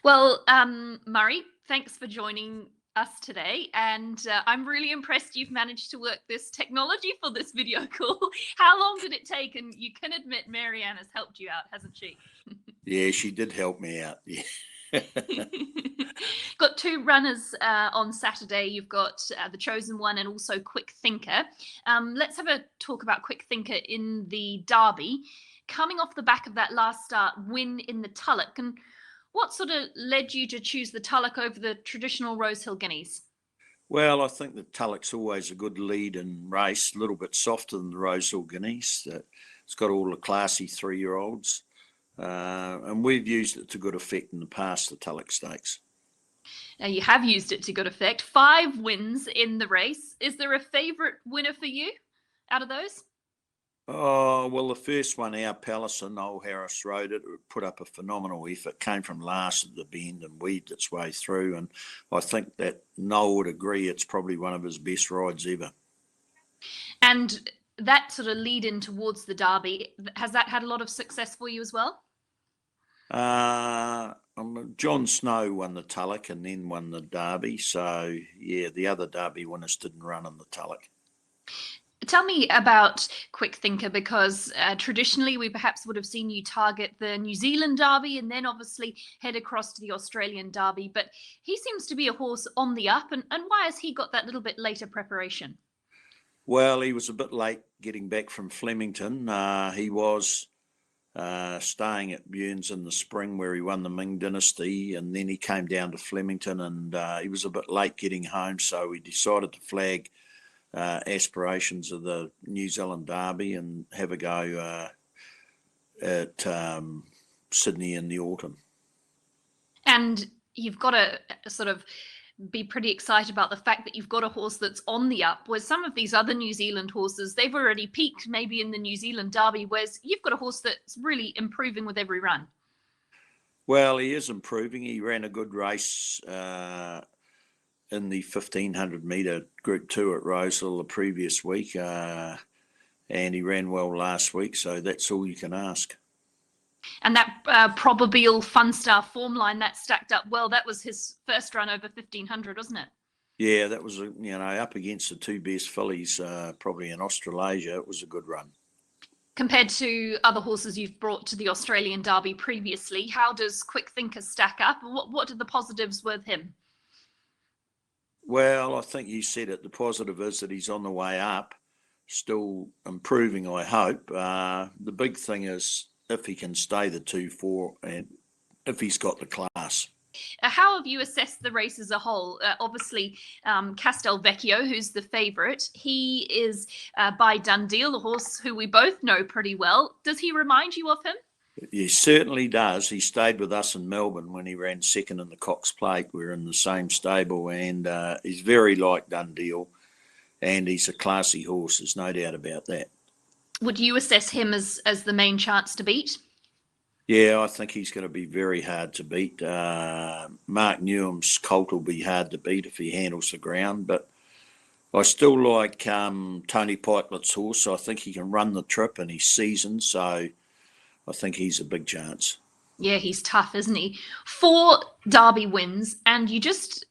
Well, Murray, thanks for joining us today. And I'm really impressed you've managed to work this technology for this video call. How long did it take? And you can admit Marianne has helped you out, hasn't she? Yeah, she did help me out. Yeah. Got two runners on Saturday. You've got the Chosen One and also Quick Thinker. Let's have a talk about Quick Thinker in the Derby. Coming off the back of that last start win in the Tullock, and what sort of led you to choose the Tullock over the traditional Rosehill Guineas? Well, I think the Tullock's always a good lead and race, a little bit softer than the Rosehill Guineas. It's got all the classy 3-year-olds. And we've used it to good effect in the past, the Tullock Stakes. Now, you have used it to good effect. 5 wins in the race. Is there a favourite winner for you out of those? Oh, well, the first one, our Pallison, old Harris rode it, put up a phenomenal effort, came from last at the bend and weaved its way through. And I think that Noel would agree it's probably one of his best rides ever. And that sort of lead in towards the Derby, has that had a lot of success for you as well? John Snow won the Tullock and then won the Derby. So, yeah, the other Derby winners didn't run in the Tullock. Tell me about Quick Thinker, because traditionally we perhaps would have seen you target the New Zealand Derby and then obviously head across to the Australian Derby. But he seems to be a horse on the up. And why has he got that little bit later preparation? Well, he was a bit late getting back from Flemington. He was staying at Burns in the spring where he won the Ming Dynasty, and then he came down to Flemington and he was a bit late getting home, so we decided to flag aspirations of the New Zealand Derby and have a go at Sydney in the autumn. And you've got to sort of be pretty excited about the fact that you've got a horse that's on the up, whereas some of these other New Zealand horses, they've already peaked maybe in the New Zealand Derby, whereas you've got a horse that's really improving with every run. Well, he is improving. He ran a good race in the 1500 metre Group 2 at Rosehill the previous week, and he ran well last week, so that's all you can ask. And that Probable Funstar form line, that stacked up well. That was his first run over 1500, wasn't it? Yeah, that was, up against the two best fillies, probably in Australasia. It was a good run. Compared to other horses you've brought to the Australian Derby previously, how does Quick Thinker stack up? What are the positives with him? Well, I think you said it. The positive is that he's on the way up, still improving, I hope. The big thing is if he can stay the 2-4 and if he's got the class. How have you assessed the race as a whole? Obviously, Castelvecchio, who's the favourite, he is by Dundeel, a horse who we both know pretty well. Does he remind you of him? He certainly does. He stayed with us in Melbourne when he ran second in the Cox Plate. We're in the same stable, and he's very like Dundeel, and he's a classy horse. There's no doubt about that. Would you assess him as the main chance to beat? Yeah, I think he's going to be very hard to beat. Mark Newham's colt will be hard to beat if he handles the ground, but I still like Tony Pikelet's horse. I think he can run the trip and he's seasoned, so I think he's a big chance. Yeah, he's tough, isn't he? 4 Derby wins, and you just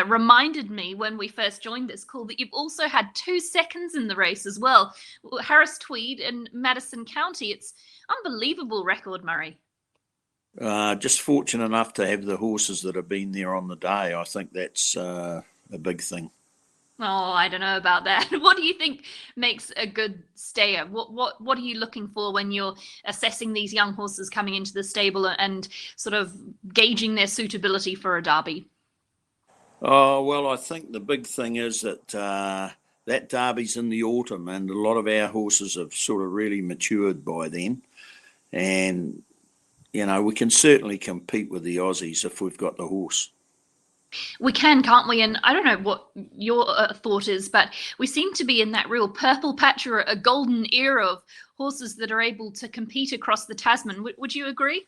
reminded me when we first joined this call that you've also had 2 seconds in the race as well. Harris Tweed and Madison County. It's unbelievable record, Murray. Just fortunate enough to have the horses that have been there on the day. I think that's a big thing. Oh, I don't know about that. What do you think makes a good stayer? What are you looking for when you're assessing these young horses coming into the stable and sort of gauging their suitability for a derby? Oh, well, I think the big thing is that that derby's in the autumn and a lot of our horses have sort of really matured by then. And, we can certainly compete with the Aussies if we've got the horse. We can, can't we? And I don't know what your thought is, but we seem to be in that real purple patch or a golden era of horses that are able to compete across the Tasman. Would you agree?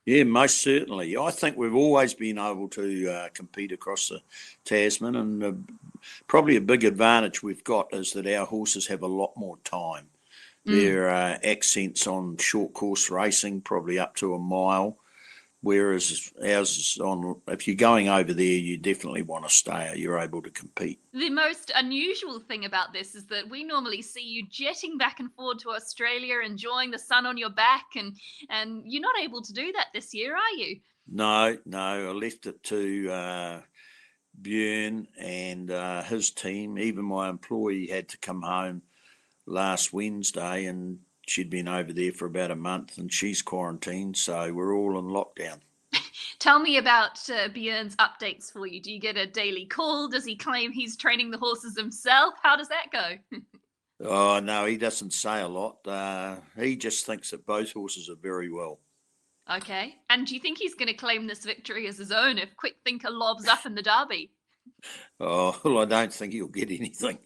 Yeah, most certainly. I think we've always been able to compete across the Tasman, and probably a big advantage we've got is that our horses have a lot more time. Their accents on short course racing, probably up to a mile. Whereas ours is on, if you're going over there, you definitely want to stay. You're able to compete. The most unusual thing about this is that we normally see you jetting back and forth to Australia, enjoying the sun on your back, and you're not able to do that this year, are you? No, I left it to Björn and his team. Even my employee had to come home last Wednesday, and she'd been over there for about a month, and she's quarantined, so we're all in lockdown. Tell me about Björn's updates for you. Do you get a daily call? Does he claim he's training the horses himself? How does that go? Oh, no, he doesn't say a lot. He just thinks that both horses are very well. Okay. And do you think he's going to claim this victory as his own if Quick Thinker lobs up in the Derby? Oh, well, I don't think he'll get anything.